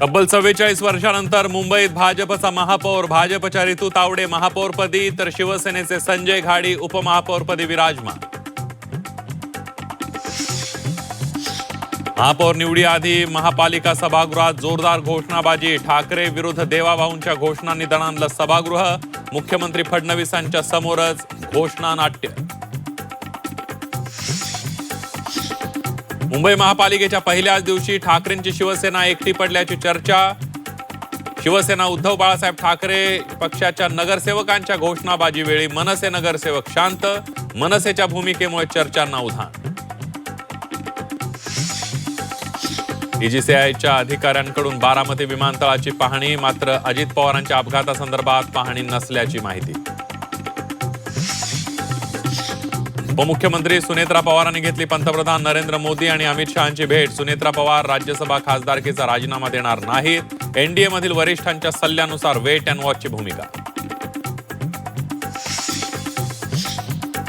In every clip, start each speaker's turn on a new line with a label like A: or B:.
A: तब्बल 44 वर्षानंतर मुंबईत भाजपचा महापौर, भाजपच्या ऋतू तावडे महापौरपदी तर शिवसेनेचे संजय घाडी उपमहापौरपदी विराजमान. महापौर निवडीआधी महापालिका सभागृहात जोरदार घोषणाबाजी. ठाकरे विरुद्ध देवाभाऊंच्या घोषणांनी दणाणलं सभागृह. मुख्यमंत्री फडणवीसांच्या समोरच घोषणा नाट्य. मुंबई महापालिकेच्या पहिल्याच दिवशी ठाकरेंची शिवसेना एकटी पडल्याची चर्चा. शिवसेना उद्धव बाळासाहेब ठाकरे पक्षाच्या नगरसेवकांच्या घोषणाबाजी वेळी मनसे नगरसेवक शांत. मनसेच्या भूमिकेमुळे चर्चांना उधाण. डीजीसीआयच्या अधिकाऱ्यांकडून बारामती विमानतळाची पाहणी. मात्र अजित पवारांच्या अपघातासंदर्भात पाहणी नसल्याची माहिती. उपमुख्यमंत्री सुनेत्रा पवारांनी घेतली पंतप्रधान नरेंद्र मोदी आणि अमित शहांची भेट. सुनेत्रा पवार राज्यसभा खासदारकीचा राजीनामा देणार नाहीत. एनडीए मधील वरिष्ठांच्या सल्ल्यानुसार वेट अँड वॉचची भूमिका.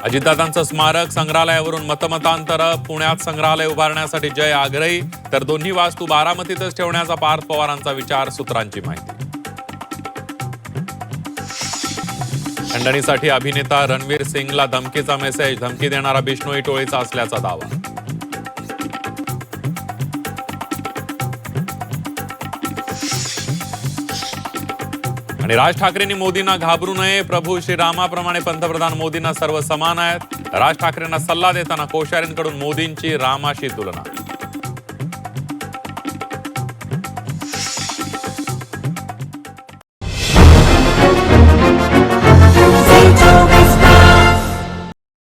A: अजितदादांचं स्मारक संग्रहालयावरून मतमतांतर. पुण्यात संग्रहालय उभारण्यासाठी जय आग्रही तर दोन्ही वास्तू बारामतीतच ठेवण्याचा पार्थ पवारांचा विचार. सूत्रांची माहिती. खंडणीसाठी अभिनेता रणवीर सिंगला धमकीचा मेसेज. धमकी देणारा बिश्नोई टोळीचा असल्याचा दावा. आणि राज ठाकरेंनी मोदींना घाबरू नये. प्रभू श्रीरामाप्रमाणे पंतप्रधान मोदींना सर्व समान आहेत. राज ठाकरेंना सल्ला देताना कोश्यारींकडून मोदींची रामाशी तुलना.